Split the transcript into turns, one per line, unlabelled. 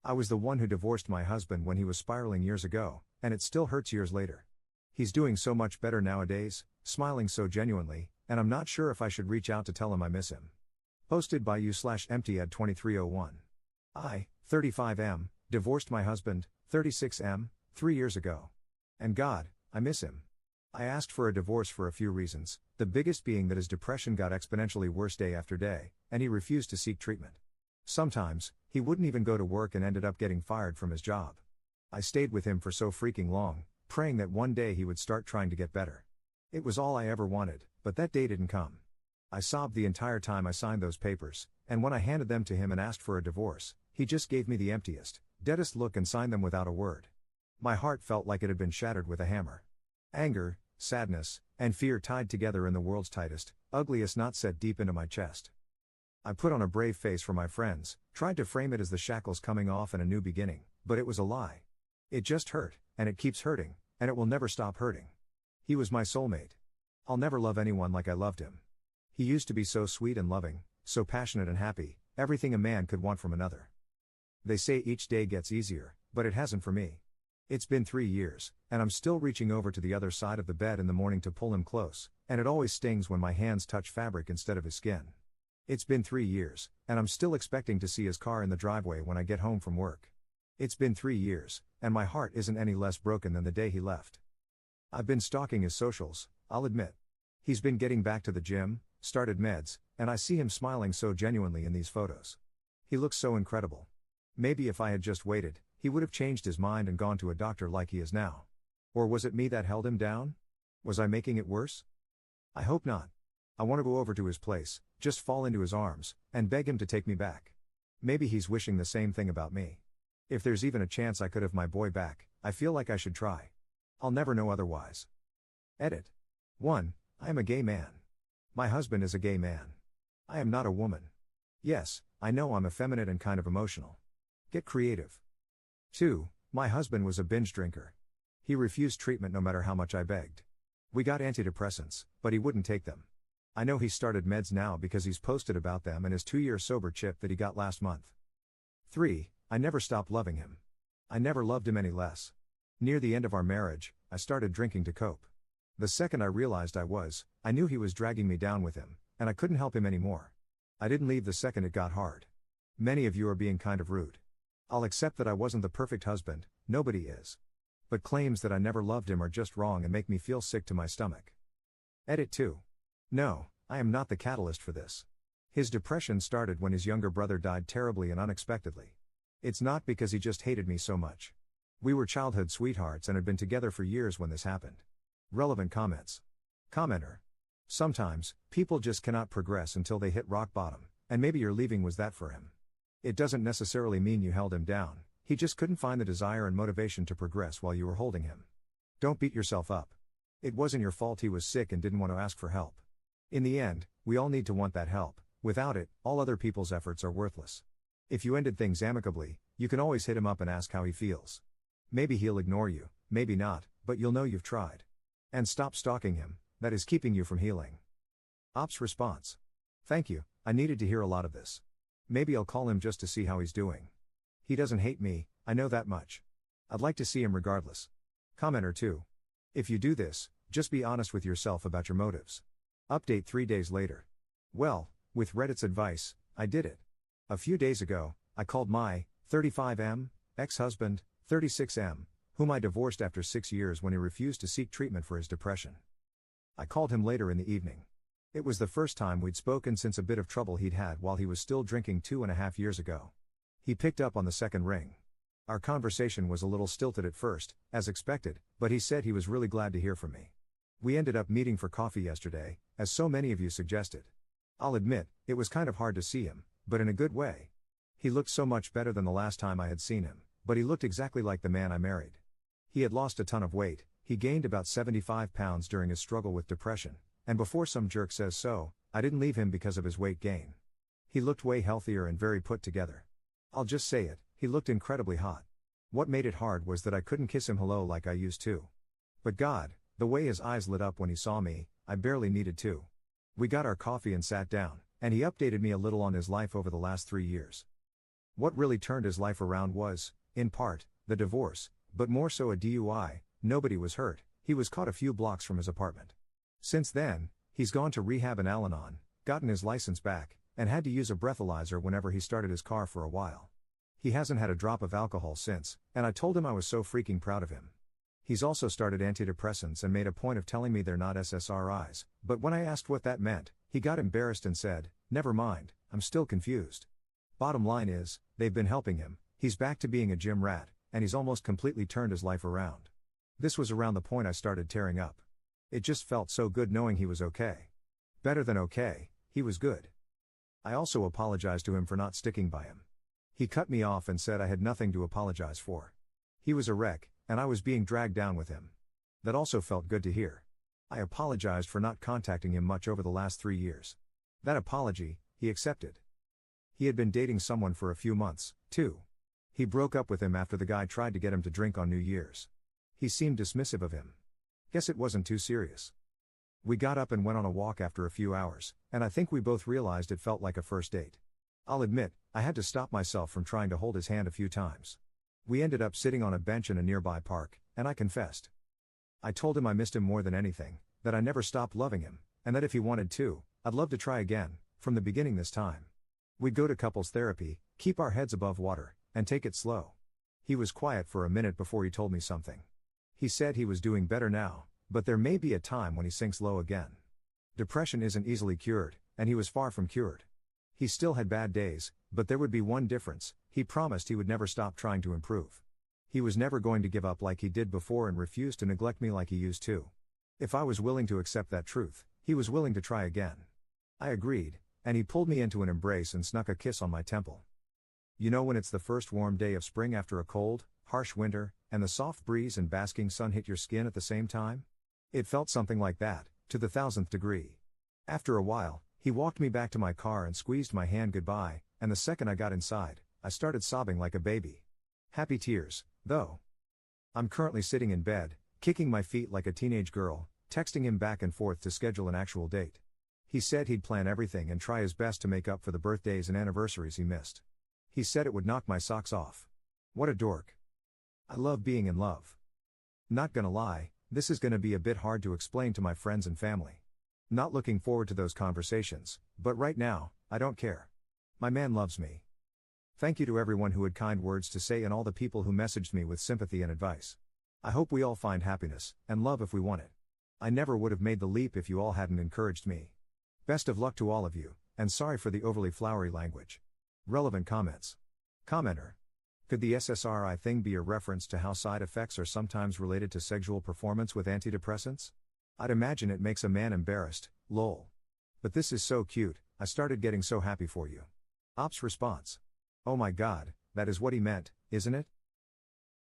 I was the one who divorced my husband when he was spiraling years ago, and it still hurts years later. He's doing so much better nowadays, smiling so genuinely, and I'm not sure if I should reach out to tell him I miss him. Posted by you/emptyad2301. I, 35M, divorced my husband, 36M, 3 years ago. And God, I miss him. I asked for a divorce for a few reasons, the biggest being that his depression got exponentially worse day after day, and he refused to seek treatment. Sometimes, he wouldn't even go to work and ended up getting fired from his job. I stayed with him for so freaking long, praying that one day he would start trying to get better. It was all I ever wanted, but that day didn't come. I sobbed the entire time I signed those papers, and when I handed them to him and asked for a divorce, he just gave me the emptiest, deadest look and signed them without a word. My heart felt like it had been shattered with a hammer. Anger, sadness, and fear tied together in the world's tightest, ugliest knot set deep into my chest. I put on a brave face for my friends, tried to frame it as the shackles coming off and a new beginning, but it was a lie. It just hurt, and it keeps hurting, and it will never stop hurting. He was my soulmate. I'll never love anyone like I loved him. He used to be so sweet and loving, so passionate and happy, everything a man could want from another. They say each day gets easier, but it hasn't for me. It's been 3 years, and I'm still reaching over to the other side of the bed in the morning to pull him close, and it always stings when my hands touch fabric instead of his skin. It's been 3 years, and I'm still expecting to see his car in the driveway when I get home from work. It's been 3 years, and my heart isn't any less broken than the day he left. I've been stalking his socials, I'll admit. He's been getting back to the gym, started meds, and I see him smiling so genuinely in these photos. He looks so incredible. Maybe if I had just waited, he would have changed his mind and gone to a doctor like he is now. Or was it me that held him down? Was I making it worse? I hope not. I want to go over to his place, just fall into his arms, and beg him to take me back. Maybe he's wishing the same thing about me. If there's even a chance I could have my boy back, I feel like I should try. I'll never know otherwise. Edit. 1. I am a gay man. My husband is a gay man. I am not a woman. Yes, I know I'm effeminate and kind of emotional. Get creative. 2. My husband was a binge drinker. He refused treatment no matter how much I begged. We got antidepressants, but he wouldn't take them. I know he started meds now because he's posted about them in his 2-year sober chip that he got last month. 3. I never stopped loving him. I never loved him any less. Near the end of our marriage, I started drinking to cope. The second I realized I knew he was dragging me down with him, and I couldn't help him anymore. I didn't leave the second it got hard. Many of you are being kind of rude. I'll accept that I wasn't the perfect husband, nobody is. But claims that I never loved him are just wrong and make me feel sick to my stomach. Edit 2. No, I am not the catalyst for this. His depression started when his younger brother died terribly and unexpectedly. It's not because he just hated me so much. We were childhood sweethearts and had been together for years when this happened. Relevant comments. Commenter. Sometimes, people just cannot progress until they hit rock bottom, and maybe your leaving was that for him. It doesn't necessarily mean you held him down, he just couldn't find the desire and motivation to progress while you were holding him. Don't beat yourself up. It wasn't your fault he was sick and didn't want to ask for help. In the end, we all need to want that help. Without it, all other people's efforts are worthless. If you ended things amicably, you can always hit him up and ask how he feels. Maybe he'll ignore you, maybe not, but you'll know you've tried. And stop stalking him, that is keeping you from healing. Ops response. Thank you, I needed to hear a lot of this. Maybe I'll call him just to see how he's doing. He doesn't hate me, I know that much. I'd like to see him regardless. Commenter 2. If you do this, just be honest with yourself about your motives. Update 3 days later. Well, with Reddit's advice, I did it. A few days ago, I called my 35M ex-husband, 36M, whom I divorced after 6 years when he refused to seek treatment for his depression. I called him later in the evening. It was the first time we'd spoken since a bit of trouble he'd had while he was still drinking 2.5 years ago. He picked up on the second ring. Our conversation was a little stilted at first, as expected, but he said he was really glad to hear from me. We ended up meeting for coffee yesterday, as so many of you suggested. I'll admit, it was kind of hard to see him, but in a good way. He looked so much better than the last time I had seen him, but he looked exactly like the man I married. He had lost a ton of weight, he gained about 75 pounds during his struggle with depression, and before some jerk says so, I didn't leave him because of his weight gain. He looked way healthier and very put together. I'll just say it, he looked incredibly hot. What made it hard was that I couldn't kiss him hello like I used to. But God, the way his eyes lit up when he saw me, I barely needed to. We got our coffee and sat down, and he updated me a little on his life over the last 3 years. What really turned his life around was, in part, the divorce, but more so a DUI. Nobody was hurt, he was caught a few blocks from his apartment. Since then, he's gone to rehab in Al-Anon, gotten his license back, and had to use a breathalyzer whenever he started his car for a while. He hasn't had a drop of alcohol since, and I told him I was so freaking proud of him. He's also started antidepressants and made a point of telling me they're not SSRIs, but when I asked what that meant, he got embarrassed and said, "Never mind, I'm still confused." Bottom line is, they've been helping him, he's back to being a gym rat, and he's almost completely turned his life around. This was around the point I started tearing up. It just felt so good knowing he was okay. Better than okay, he was good. I also apologized to him for not sticking by him. He cut me off and said I had nothing to apologize for. He was a wreck, and I was being dragged down with him. That also felt good to hear. I apologized for not contacting him much over the last 3 years. That apology, he accepted. He had been dating someone for a few months, too. He broke up with him after the guy tried to get him to drink on New Year's. He seemed dismissive of him. Guess it wasn't too serious. We got up and went on a walk after a few hours, and I think we both realized it felt like a first date. I'll admit, I had to stop myself from trying to hold his hand a few times. We ended up sitting on a bench in a nearby park, and I confessed. I told him I missed him more than anything, that I never stopped loving him, and that if he wanted to, I'd love to try again, from the beginning this time. We'd go to couples therapy, keep our heads above water, and take it slow. He was quiet for a minute before he told me something. He said he was doing better now, but there may be a time when he sinks low again. Depression isn't easily cured, and he was far from cured. He still had bad days, but there would be one difference: he promised he would never stop trying to improve. He was never going to give up like he did before and refuse to neglect me like he used to. If I was willing to accept that truth, he was willing to try again. I agreed, and he pulled me into an embrace and snuck a kiss on my temple. You know when it's the first warm day of spring after a cold, harsh winter, and the soft breeze and basking sun hit your skin at the same time? It felt something like that, to the 1000th degree. After a while, he walked me back to my car and squeezed my hand goodbye, and the second I got inside, I started sobbing like a baby. Happy tears, though. I'm currently sitting in bed, kicking my feet like a teenage girl, texting him back and forth to schedule an actual date. He said he'd plan everything and try his best to make up for the birthdays and anniversaries he missed. He said it would knock my socks off. What a dork. I love being in love. Not gonna lie, this is gonna be a bit hard to explain to my friends and family. Not looking forward to those conversations, but right now, I don't care. My man loves me. Thank you to everyone who had kind words to say and all the people who messaged me with sympathy and advice. I hope we all find happiness and love if we want it. I never would have made the leap if you all hadn't encouraged me. Best of luck to all of you, and sorry for the overly flowery language. Relevant comments. Commenter. Could the SSRI thing be a reference to how side effects are sometimes related to sexual performance with antidepressants? I'd imagine it makes a man embarrassed, lol. But this is so cute, I started getting so happy for you. Ops response. Oh my god, that is what he meant, isn't it?